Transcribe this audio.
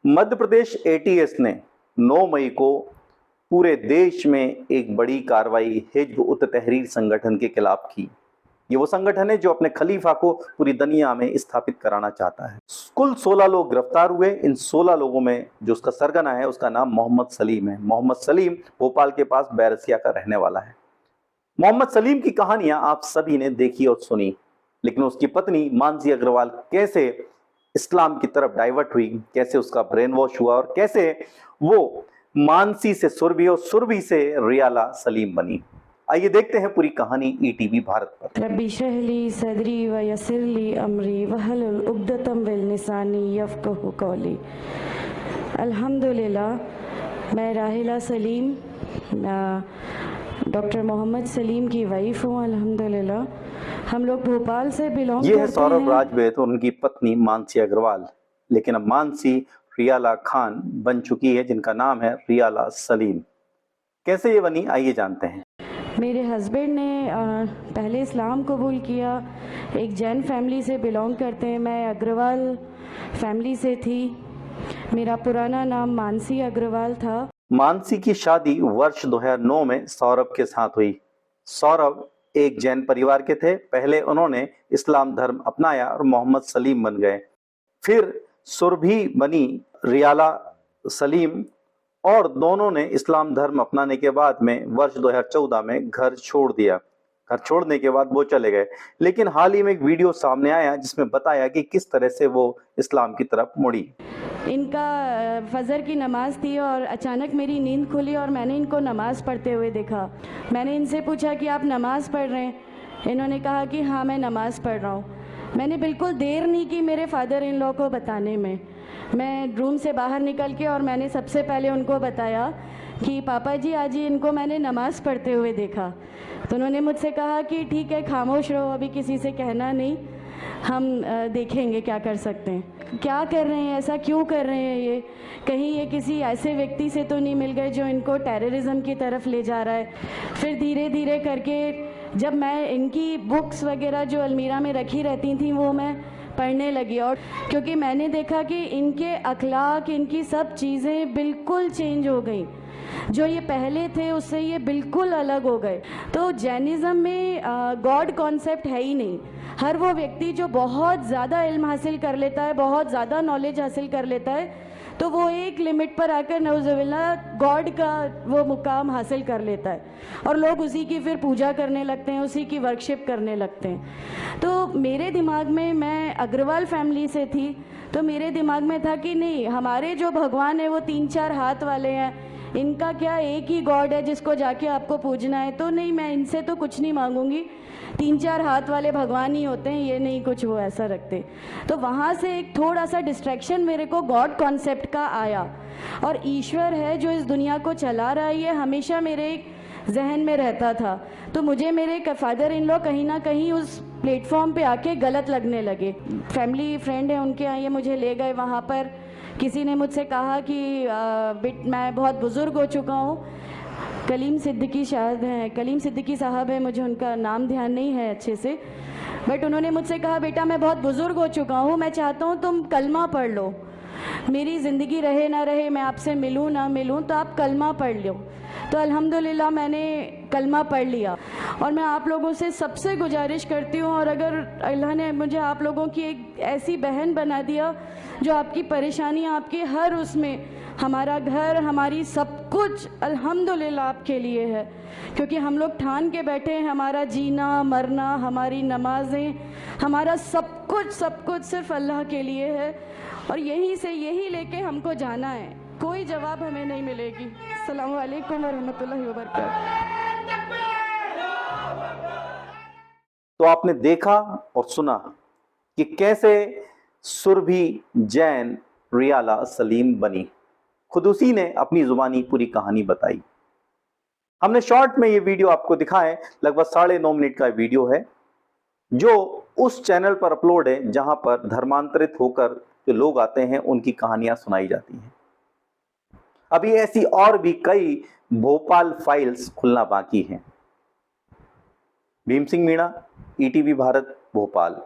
Madhya Pradesh ATS ने 9 मई को पूरे देश में एक बड़ी कार्रवाई हिज्ब उत तहरीर संगठन के खिलाफ की। ये वो संगठन है जो अपने खलीफा को पूरी दुनिया में स्थापित कराना चाहता है। कुल 16 लोग गिरफ्तार हुए। इन 16 लोगों में जो उसका सरगना है उसका नाम मोहम्मद सलीम है। मोहम्मद सलीम भोपाल के पास बैरसिया का रहने वाला है। मोहम्मद सलीम की कहानियां आप सभी ने देखी और सुनी, लेकिन उसकी पत्नी मानसी अग्रवाल कैसे इस्लाम की तरफ डाइवर्ट हुई, कैसे उसका ब्रेन वॉश हुआ और कैसे वो मानसी से सुरभि और सुरभि से रियाला सलीम बनी। आइए देखते हैं पूरी कहानी ईटीवी भारत पर। रब्बी शहली सदरी व यसिरली अमरी वहलुल उक़्दतम मिन लिसानी यफ़क़हू क़ौली। अल्हम्दुलिल्लाह, मैं राहिला सलीम डॉक्टर मोहम्मद सलीम की वाइफ हूँ। अल्हम्दुलिल्लाह हम लोग भोपाल से बिलोंग करते हैं। ये है सौरभ राजवेद और उनकी पत्नी मानसी अग्रवाल। लेकिन अब मानसी रियाला खान बन चुकी है, जिनका नाम है रियाला सलीम। कैसे ये बनी, आइए जानते हैं। मेरे हस्बैंड ने पहले इस्लाम कबूल किया। एक जैन फैमिली से बिलोंग करते हैं। मैं अग्रवाल फैमिली से थी। मेरा पुराना नाम मानसी अग्रवाल था। मानसी की शादी वर्ष 2009 में सौरभ के साथ हुई। सौरभ एक जैन परिवार के थे। पहले उन्होंने इस्लाम धर्म अपनाया और मोहम्मद सलीम बन गए। फिर सुरभि बनी रियाला सलीम और दोनों ने इस्लाम धर्म अपनाने के बाद में वर्ष 2014 में घर छोड़ दिया। घर छोड़ने के बाद वो चले गए, लेकिन हाल ही में एक वीडियो सामने आया जिसमें बताया कि किस तरह से वो इस्लाम की तरफ मुड़ी। इनका फजर की नमाज थी और अचानक मेरी नींद खुली और मैंने इनको नमाज़ पढ़ते हुए देखा। मैंने इनसे पूछा कि आप नमाज़ पढ़ रहे हैं? इन्होंने कहा कि हाँ, मैं नमाज़ पढ़ रहा हूँ। मैंने बिल्कुल देर नहीं की मेरे फादर इन लॉ को बताने में। मैं रूम से बाहर निकल के और मैंने सबसे पहले उनको बताया कि पापा जी, आज ही इनको मैंने नमाज़ पढ़ते हुए देखा। तो उन्होंने मुझसे कहा कि ठीक है, खामोश रहो, अभी किसी से कहना नहीं, हम देखेंगे क्या कर सकते हैं। क्या कर रहे हैं, ऐसा क्यों कर रहे हैं ये? कहीं ये किसी ऐसे व्यक्ति से तो नहीं मिल गए जो इनको टेररिज्म की तरफ ले जा रहा है? फिर धीरे धीरे करके जब मैं इनकी बुक्स वगैरह जो अलमीरा में रखी रहती थी वो मैं पढ़ने लगी, और क्योंकि मैंने देखा कि इनके अखलाक, इनकी सब चीज़ें बिल्कुल चेंज हो गई। जो ये पहले थे उससे ये बिल्कुल अलग हो गए। तो जैनिज़्म में गॉड कॉन्सेप्ट है ही नहीं। हर वो व्यक्ति जो बहुत ज़्यादा इल्म हासिल कर लेता है, बहुत ज़्यादा नॉलेज हासिल कर लेता है, तो वो एक लिमिट पर आकर नऊज़ुबिल्लाह गॉड का वो मुकाम हासिल कर लेता है और लोग उसी की फिर पूजा करने लगते हैं, उसी की वर्शिप करने लगते हैं। तो मेरे दिमाग में, मैं अग्रवाल फैमिली से थी, तो मेरे दिमाग में था कि नहीं, हमारे जो भगवान है वो 3-4 हाथ वाले हैं। इनका क्या एक ही गॉड है जिसको जाके आपको पूजना है? तो नहीं, मैं इनसे तो कुछ नहीं मांगूंगी। 3-4 हाथ वाले भगवान ही होते हैं, ये नहीं कुछ वो ऐसा रखते। तो वहाँ से एक थोड़ा सा डिस्ट्रैक्शन मेरे को गॉड कॉन्सेप्ट का आया, और ईश्वर है जो इस दुनिया को चला रहा है, ये हमेशा मेरे जहन में रहता था। तो मुझे मेरे फादर इन लॉ कहीं ना कहीं उस प्लेटफॉर्म पे आके गलत लगने लगे। फैमिली फ्रेंड है उनके यहाँ, ये मुझे ले गए वहाँ पर। किसी ने मुझसे कहा कि मैं बहुत बुज़ुर्ग हो चुका हूँ। कलीम सिद्दीकी शायद हैं, कलीम सिद्दीकी साहब है, मुझे उनका नाम ध्यान नहीं है अच्छे से, बट उन्होंने मुझसे कहा, बेटा मैं बहुत बुज़ुर्ग हो चुका हूँ, मैं चाहता हूँ तुम कलमा पढ़ लो। मेरी ज़िंदगी रहे ना रहे, मैं आपसे मिलूँ ना मिलूँ, तो आप कलमा पढ़ लो। तो अल्हम्दुलिल्लाह मैंने कलमा पढ़ लिया। और मैं आप लोगों से सबसे गुजारिश करती हूँ, और अगर अल्लाह ने मुझे आप लोगों की एक ऐसी बहन बना दिया जो आपकी परेशानियाँ, आपकी हर उसमें, हमारा घर, हमारी सब कुछ अल्हम्दुलिल्लाह आपके लिए है, क्योंकि हम लोग ठान के बैठे हैं, हमारा जीना मरना, हमारी नमाजें, हमारा सब कुछ सिर्फ अल्लाह के लिए है, और यहीं से यही लेके हमको जाना है। कोई जवाब हमें नहीं मिलेगी। अस्सलामु अलैकुम वरहमतुल्लाहि वबरकातुहू। तो आपने देखा और सुना कि कैसे सुरभि जैन रियाला सलीम बनी। खुद उसी ने अपनी जुबानी पूरी कहानी बताई। हमने शॉर्ट में ये वीडियो आपको दिखाएं। लगभग 9.5 मिनट का वीडियो है जो उस चैनल पर अपलोड है जहां पर धर्मांतरित होकर जो लोग आते हैं उनकी कहानियां सुनाई जाती हैं। अभी ऐसी और भी कई भोपाल फाइल्स खुलना बाकी हैं। भीम सिंह मीणा, ईटीवी भारत, भोपाल।